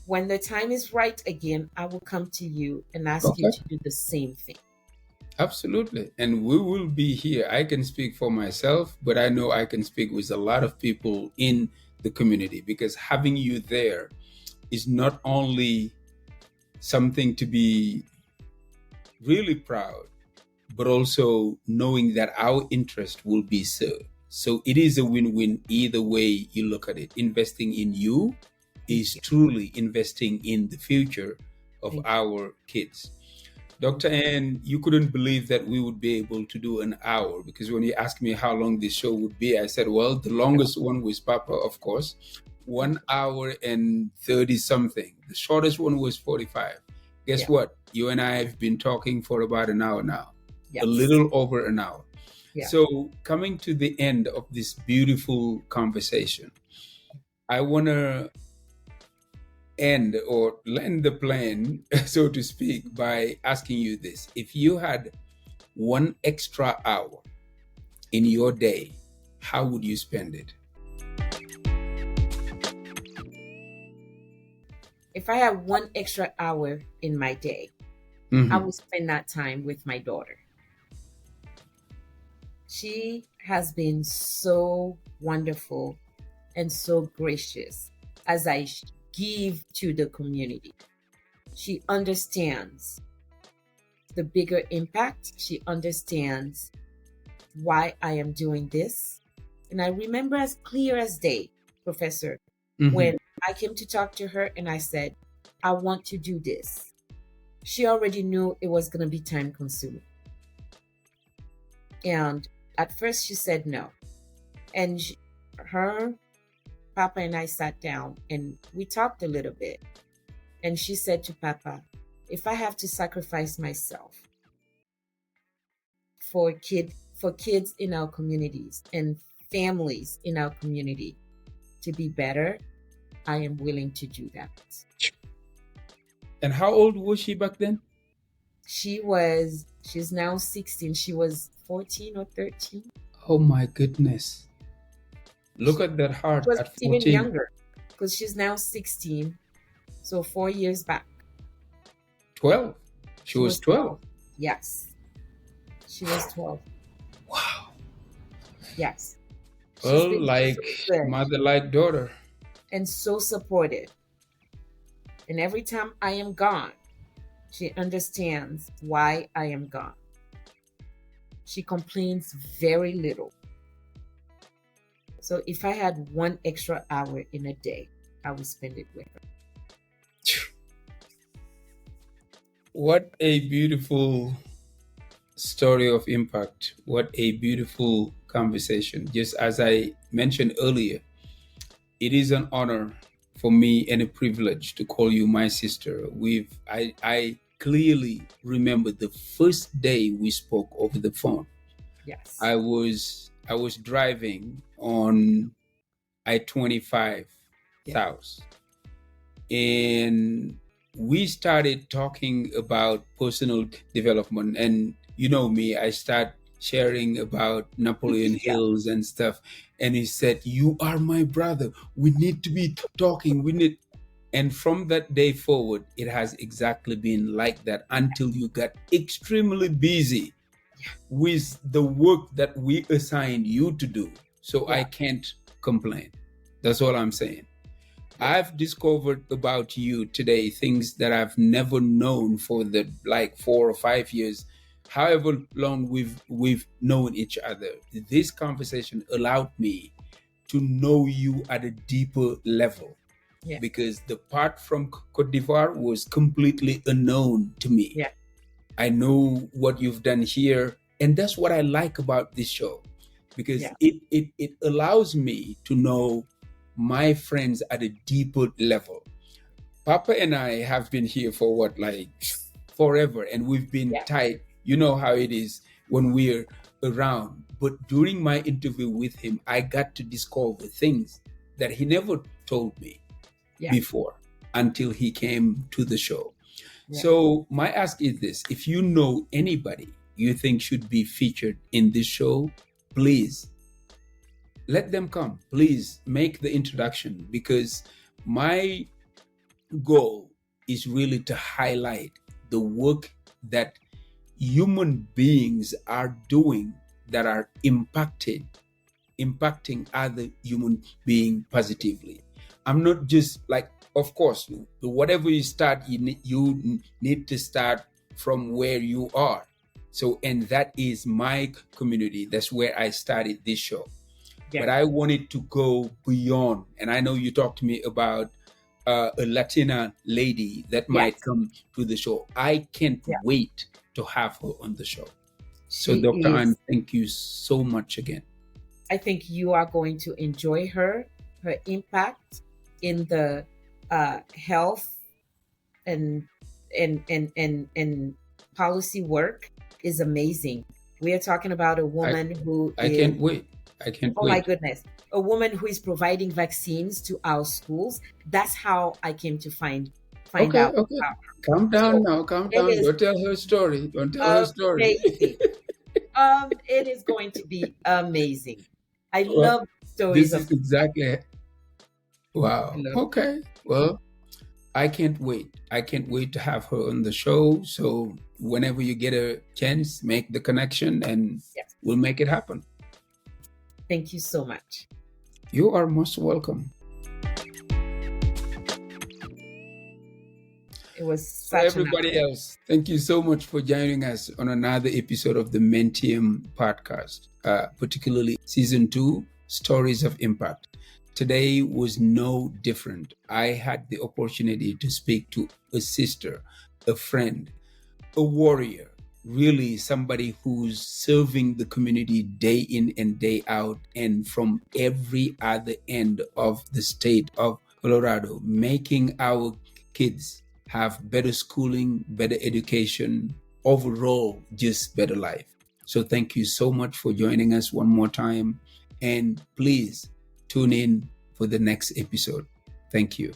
when the time is right again, I will come to you and ask you to do the same thing. Absolutely. And we will be here. I can speak for myself, but I know I can speak with a lot of people in the community, because having you there is not only something to be really proud, but also knowing that our interest will be served. So it is a win-win either way you look at it. Investing in you is truly investing in the future of our kids. Dr. Anne, you couldn't believe that we would be able to do an hour, because when you asked me how long this show would be, I said, well, the longest one was Papa, of course, 1 hour and 30 something. The shortest one was 45. Guess what? You and I have been talking for about an hour now, a little over an hour. Yeah. So coming to the end of this beautiful conversation, I want to end or land the plane, so to speak, by asking you this. If you had 1 extra hour in your day, how would you spend it? If I had 1 extra hour in my day, I would spend that time with my daughter. She has been so wonderful and so gracious as I give to the community. She understands the bigger impact. She understands why I am doing this. And I remember as clear as day, Professor, when I came to talk to her and I said, I want to do this. She already knew it was going to be time consuming. And at first she said no. And her Papa and I sat down and we talked a little bit. And she said to Papa, if I have to sacrifice myself for kids in our communities and families in our community to be better, I am willing to do that. And how old was she back then? She's now 16. She was 14 or 13. Oh my goodness. Look at that heart. She was at 14. Even younger, because she's now 16. So 4 years back. 12. She was 12. Yes. She was 12. Wow. Yes. Well, like so mother, like daughter. And so supportive. And every time I am gone, she understands why I am gone. She complains very little. So if I had 1 extra hour in a day, I would spend it with her. What a beautiful story of impact. What a beautiful conversation. Just as I mentioned earlier, it is an honor for me and a privilege to call you my sister. I clearly remember the first day we spoke over the phone. Yes. I was driving on I-25 south. and we started talking about personal development. And you know me, I start sharing about Napoleon Yeah. Hills and stuff. And he said, "You are my brother. We need to be talking. We need." And from that day forward, it has exactly been like that until you got extremely busy with the work that we assigned you to do. So I Yeah. can't complain. That's all I'm saying. I've discovered about you today things that I've never known for the like 4 or 5 years, however long we've known each other. This conversation allowed me to know you at a deeper level, Yeah. because the part from Cote d'Ivoire was completely unknown to me. Yeah. I know what you've done here, and that's what I like about this show, because Yeah. it allows me to know my friends at a deeper level. Papa and I have been here for what, like forever, and we've been Yeah. tight. You know how it is when we're around. But during my interview with him, I got to discover things that he never told me Yeah. before until he came to the show. Yeah. So my ask is this: if you know anybody you think should be featured in this show, please let them come. Please make the introduction, because my goal is really to highlight the work that human beings are doing that are impacting other human beings positively. I'm not just like, of course, whatever you start, you need to start from where you are. So, and that is my community. That's where I started this show. Yeah. But I wanted to go beyond. And I know you talked to me about a Latina lady that might come to the show. I can't wait to have her on the show. So, Dr. Anne, thank you so much again. I think you are going to enjoy her impact in the health and policy work is amazing. We are talking about a woman I can't wait. I can't wait. Oh my goodness. A woman who is providing vaccines to our schools. That's how I came to find out. Okay. Calm down now. Calm down. Don't tell her story. Don't tell her story. It is going to be amazing. I love stories. This is exactly. Wow. Okay. Well, I can't wait. I can't wait to have her on the show. So whenever you get a chance, make the connection and we'll make it happen. Thank you so much. You are most welcome. It was such for everybody else. Thank you so much for joining us on another episode of the Mentium podcast, particularly season 2, Stories of Impact. Today was no different. I had the opportunity to speak to a sister, a friend, a warrior, really somebody who's serving the community day in and day out, and from every other end of the state of Colorado, making our kids have better schooling, better education, overall, just better life. So thank you so much for joining us one more time. And please tune in for the next episode. Thank you.